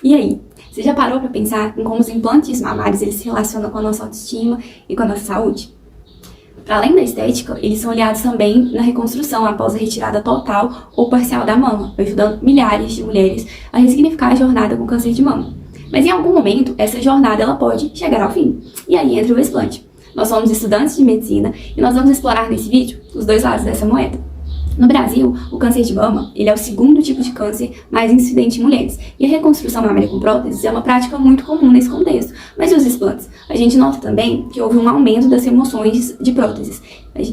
E aí, você já parou para pensar em como os implantes mamários eles se relacionam com a nossa autoestima e com a nossa saúde? Para além da estética, eles são aliados também na reconstrução após a retirada total ou parcial da mama, ajudando milhares de mulheres a ressignificar a jornada com câncer de mama. Mas em algum momento, essa jornada ela pode chegar ao fim. E aí entra o explante. Nós somos estudantes de medicina e nós vamos explorar nesse vídeo os dois lados dessa moeda. No Brasil, o câncer de mama ele é o segundo tipo de câncer mais incidente em mulheres. E a reconstrução mamária com próteses é uma prática muito comum nesse contexto. Mas e os explantes? A gente nota também que houve um aumento das remoções de próteses.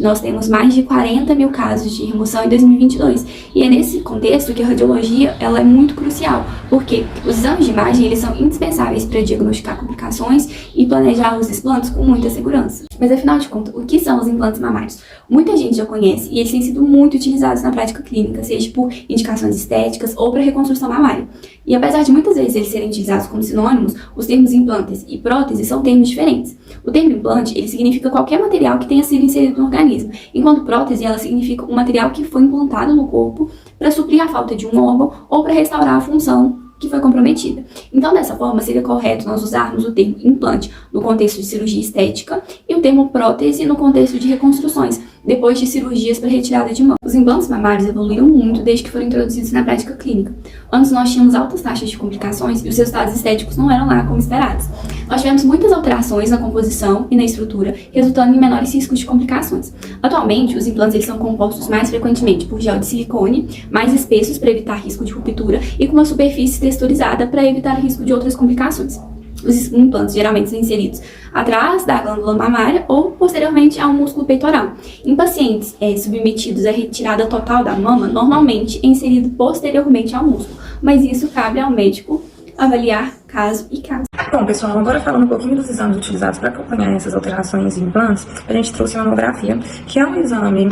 Nós temos mais de 40 mil casos de remoção em 2022. E é nesse contexto que a radiologia ela é muito crucial, porque os exames de imagem eles são indispensáveis para diagnosticar complicações e planejar os implantes com muita segurança. Mas afinal de contas, o que são os implantes mamários? Muita gente já conhece e eles têm sido muito utilizados na prática clínica, seja por indicações estéticas ou para reconstrução mamária. E apesar de muitas vezes eles serem utilizados como sinônimos, os termos implantes e próteses são termos diferentes. O termo implante ele significa qualquer material que tenha sido inserido no organismo, enquanto prótese ela significa um material que foi implantado no corpo para suprir a falta de um órgão ou para restaurar a função que foi comprometida. Então, dessa forma, seria correto nós usarmos o termo implante no contexto de cirurgia estética e o termo prótese no contexto de reconstruções, depois de cirurgias para retirada de mama. Os implantes mamários evoluíram muito desde que foram introduzidos na prática clínica. Antes nós tínhamos altas taxas de complicações e os resultados estéticos não eram lá como esperados. Nós tivemos muitas alterações na composição e na estrutura, resultando em menores riscos de complicações. Atualmente, os implantes eles são compostos mais frequentemente por gel de silicone, mais espessos para evitar risco de ruptura e com uma superfície texturizada para evitar risco de outras complicações. Os implantes geralmente são inseridos atrás da glândula mamária ou posteriormente ao músculo peitoral. Em pacientes submetidos à retirada total da mama, normalmente é inserido posteriormente ao músculo, mas isso cabe ao médico avaliar caso e caso. Bom, pessoal, agora falando um pouquinho dos exames utilizados para acompanhar essas alterações em implantes, a gente trouxe a mamografia, que é um exame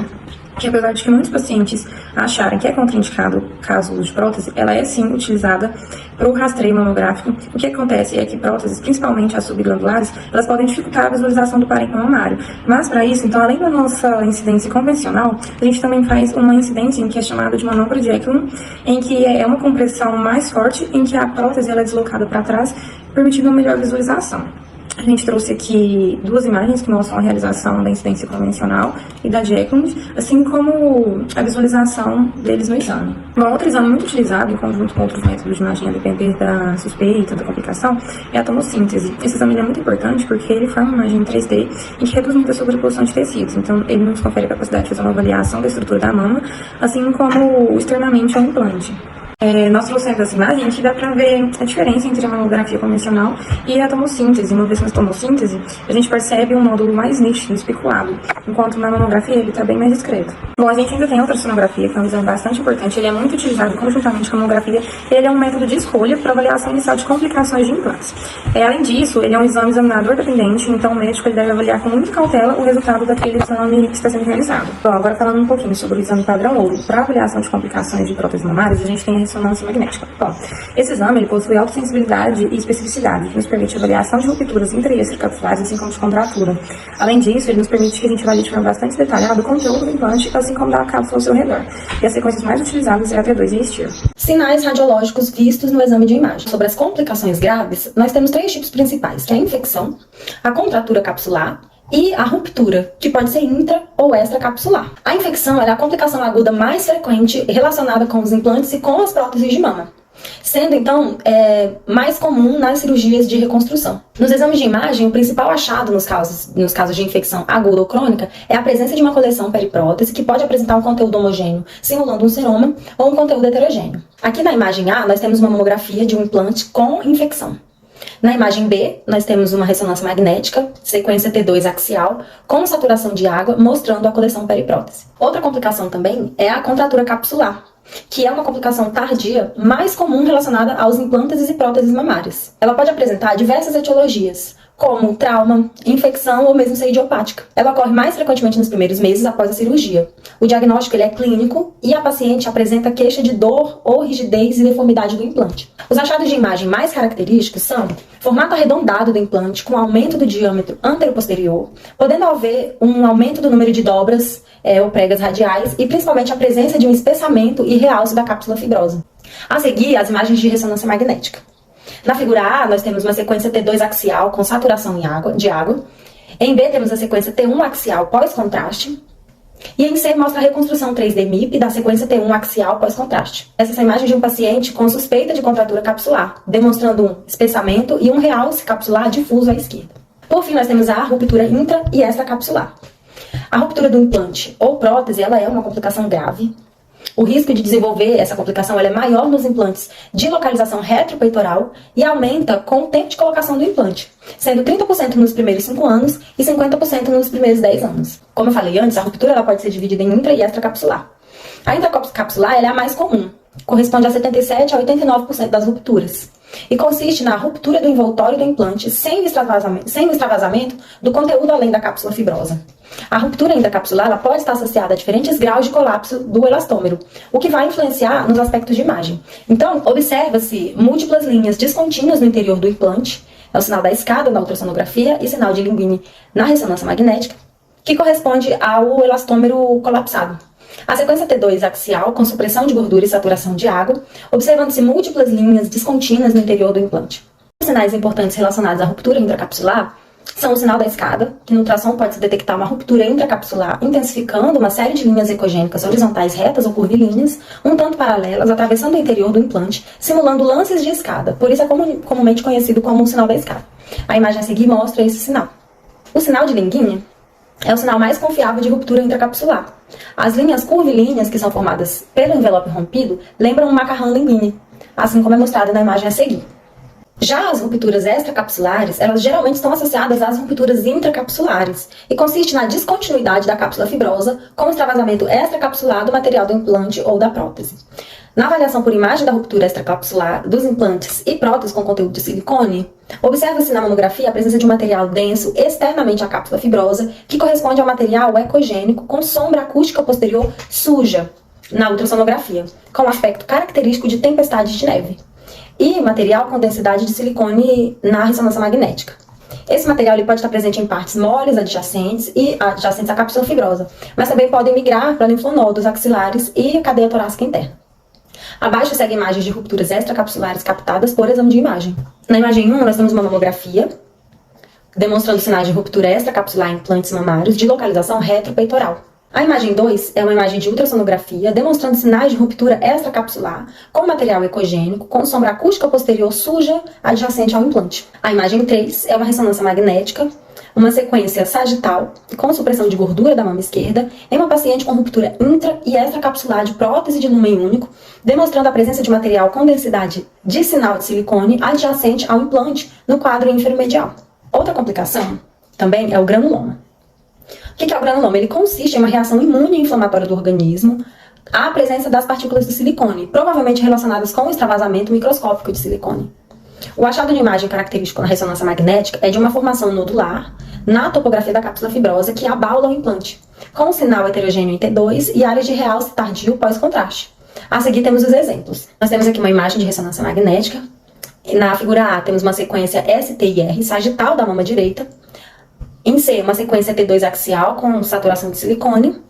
que, apesar de que muitos pacientes acharem que é contraindicado caso de prótese, ela é sim utilizada para o rastreio mamográfico. O que acontece é que próteses, principalmente as subglandulares, elas podem dificultar a visualização do parênquima mamário. Mas para isso, então, além da nossa incidência convencional, a gente também faz uma incidência que é chamada de manobra de Eklund, em que é uma compressão mais forte, em que a prótese ela é deslocada para trás, permitindo uma melhor visualização. A gente trouxe aqui duas imagens que mostram a realização da incidência convencional e da de Eklund, assim como a visualização deles no exame. Um outro exame muito utilizado, em conjunto com outros métodos de imagem a depender da suspeita, da complicação, é a tomossíntese. Esse exame é muito importante porque ele forma uma imagem 3D em que reduz muito a sobreposição de tecidos. Então, ele nos confere a capacidade de fazer uma avaliação da estrutura da mama, assim como externamente ao implante. Nós trouxemos essa imagem que dá para ver a diferença entre a mamografia convencional e a tomossíntese. Uma vez na tomossíntese, a gente percebe um nódulo mais nítido, especulado, enquanto na mamografia ele está bem mais discreto. Bom, a gente ainda tem a ultrassonografia, que é um exame bastante importante. Ele é muito utilizado conjuntamente com a mamografia. Ele é um método de escolha para avaliação inicial de complicações de implantes. Além disso, ele é um exame examinador dependente, então o médico ele deve avaliar com muita cautela o resultado daquele exame que está sendo realizado. Bom, agora falando um pouquinho sobre o exame padrão ouro. Para avaliação de complicações de próteses mamárias, a gente tem a ressonância magnética. Bom, esse exame ele possui alta sensibilidade e especificidade, que nos permite avaliação de rupturas intra- e extracapsulares, assim como de contratura. Além disso, ele nos permite que a gente avalie de forma bastante detalhada o conteúdo do implante, assim como da cápsula ao seu redor. E as sequências mais utilizadas é a T2 e a STIR. Sinais radiológicos vistos no exame de imagem. Sobre as complicações graves, nós temos três tipos principais, que é a infecção, a contratura capsular e a ruptura, que pode ser intra ou extracapsular. A infecção é a complicação aguda mais frequente relacionada com os implantes e com as próteses de mama, sendo então mais comum nas cirurgias de reconstrução. Nos exames de imagem, o principal achado nos casos de infecção aguda ou crônica é a presença de uma coleção periprótese que pode apresentar um conteúdo homogêneo, simulando um seroma, ou um conteúdo heterogêneo. Aqui na imagem A, nós temos uma mamografia de um implante com infecção. Na imagem B, nós temos uma ressonância magnética, sequência T2 axial, com saturação de água, mostrando a coleção periprótese. Outra complicação também é a contratura capsular, que é uma complicação tardia mais comum relacionada aos implantes e próteses mamárias. Ela pode apresentar diversas etiologias, como trauma, infecção ou mesmo ser idiopática. Ela ocorre mais frequentemente nos primeiros meses após a cirurgia. O diagnóstico ele é clínico e a paciente apresenta queixa de dor ou rigidez e deformidade do implante. Os achados de imagem mais característicos são formato arredondado do implante com aumento do diâmetro antero-posterior, podendo haver um aumento do número de dobras ou pregas radiais e principalmente a presença de um espessamento e realce da cápsula fibrosa. A seguir, as imagens de ressonância magnética. Na figura A, nós temos uma sequência T2 axial com saturação de água. Em B, temos a sequência T1 axial pós-contraste. E em C, mostra a reconstrução 3D MIP da sequência T1 axial pós-contraste. Essa é a imagem de um paciente com suspeita de contratura capsular, demonstrando um espessamento e um realce capsular difuso à esquerda. Por fim, nós temos a ruptura intra e extracapsular. A ruptura do implante ou prótese, ela é uma complicação grave. O risco de desenvolver essa complicação ela é maior nos implantes de localização retropeitoral e aumenta com o tempo de colocação do implante, sendo 30% nos primeiros 5 anos e 50% nos primeiros 10 anos. Como eu falei antes, a ruptura ela pode ser dividida em intra e extracapsular. A intracapsular ela é a mais comum, corresponde a 77% a 89% das rupturas, e consiste na ruptura do envoltório do implante sem o extravasamento do conteúdo além da cápsula fibrosa. A ruptura intracapsular ela pode estar associada a diferentes graus de colapso do elastômero, o que vai influenciar nos aspectos de imagem. Então, observa-se múltiplas linhas descontínuas no interior do implante, é o sinal da escada na ultrassonografia e sinal de Linguini na ressonância magnética, que corresponde ao elastômero colapsado. A sequência T2 axial, com supressão de gordura e saturação de água, observando-se múltiplas linhas descontínuas no interior do implante. Os sinais importantes relacionados à ruptura intracapsular são o sinal da escada, que no ultrassom pode-se detectar uma ruptura intracapsular, intensificando uma série de linhas ecogênicas horizontais retas ou curvilíneas, um tanto paralelas, atravessando o interior do implante, simulando lances de escada, por isso é comumente conhecido como o sinal da escada. A imagem a seguir mostra esse sinal. O sinal de Linguini é o sinal mais confiável de ruptura intracapsular. As linhas curvilíneas que são formadas pelo envelope rompido lembram um macarrão Linguini, assim como é mostrado na imagem a seguir. Já as rupturas extracapsulares, elas geralmente estão associadas às rupturas intracapsulares e consiste na descontinuidade da cápsula fibrosa com o extravasamento extracapsular do material do implante ou da prótese. Na avaliação por imagem da ruptura extracapsular dos implantes e próteses com conteúdo de silicone, observa-se na mamografia a presença de um material denso externamente à cápsula fibrosa, que corresponde ao material ecogênico com sombra acústica posterior suja na ultrassonografia, com aspecto característico de tempestade de neve, e material com densidade de silicone na ressonância magnética. Esse material ele pode estar presente em partes moles adjacentes à cápsula fibrosa, mas também podem migrar para linfonodos axilares e a cadeia torácica interna. Abaixo segue imagens de rupturas extracapsulares captadas por exame de imagem. Na imagem 1, nós temos uma mamografia, demonstrando sinais de ruptura extracapsular em implantes mamários de localização retropeitoral. A imagem 2 é uma imagem de ultrassonografia, demonstrando sinais de ruptura extracapsular com material ecogênico, com sombra acústica posterior suja adjacente ao implante. A imagem 3 é uma ressonância magnética, uma sequência sagital com supressão de gordura da mama esquerda em uma paciente com ruptura intra e extracapsular de prótese de lumen único, demonstrando a presença de material com densidade de sinal de silicone adjacente ao implante no quadro ínfero-medial. Outra complicação também é o granuloma. O que é o granuloma? Ele consiste em uma reação imune e inflamatória do organismo à presença das partículas de silicone, provavelmente relacionadas com o extravasamento microscópico de silicone. O achado de imagem característico na ressonância magnética é de uma formação nodular na topografia da cápsula fibrosa que abaula o implante, com um sinal heterogêneo em T2 e áreas de realce tardio pós-contraste. A seguir temos os exemplos. Nós temos aqui uma imagem de ressonância magnética. Na figura A temos uma sequência STIR sagital da mama direita. Em C, uma sequência T2 axial com saturação de silicone.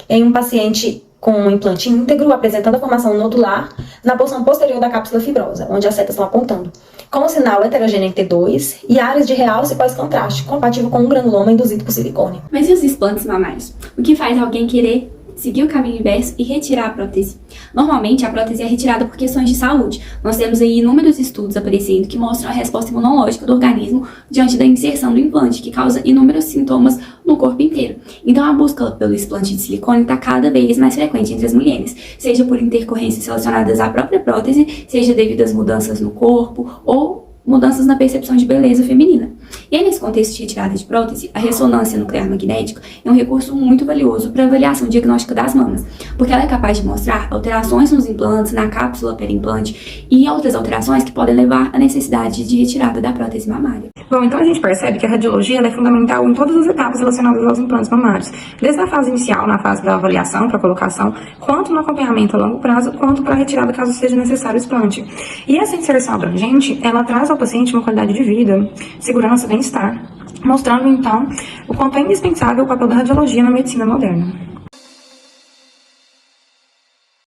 Em um paciente com um implante íntegro, apresentando a formação nodular na porção posterior da cápsula fibrosa, onde as setas estão apontando, com o sinal heterogêneo em T2 e áreas de realce pós-contraste, compatível com um granuloma induzido por silicone. Mas e os implantes mamários? O que faz alguém querer seguir o caminho inverso e retirar a prótese? Normalmente, a prótese é retirada por questões de saúde. Nós temos aí inúmeros estudos aparecendo que mostram a resposta imunológica do organismo diante da inserção do implante, que causa inúmeros sintomas no corpo inteiro. Então, a busca pelo implante de silicone está cada vez mais frequente entre as mulheres, seja por intercorrências relacionadas à própria prótese, seja devido às mudanças no corpo ou mudanças na percepção de beleza feminina. E aí, nesse contexto de retirada de prótese, a ressonância nuclear magnética é um recurso muito valioso para a avaliação diagnóstica das mamas, porque ela é capaz de mostrar alterações nos implantes, na cápsula perimplante e outras alterações que podem levar à necessidade de retirada da prótese mamária. Bom, então a gente percebe que a radiologia ela é fundamental em todas as etapas relacionadas aos implantes mamários, desde a fase inicial, na fase da avaliação para colocação, quanto no acompanhamento a longo prazo, quanto para a retirada caso seja necessário o explante. E essa inserção abrangente, ela traz ao paciente uma qualidade de vida, segurança, bem-estar, mostrando então o quanto é indispensável o papel da radiologia na medicina moderna.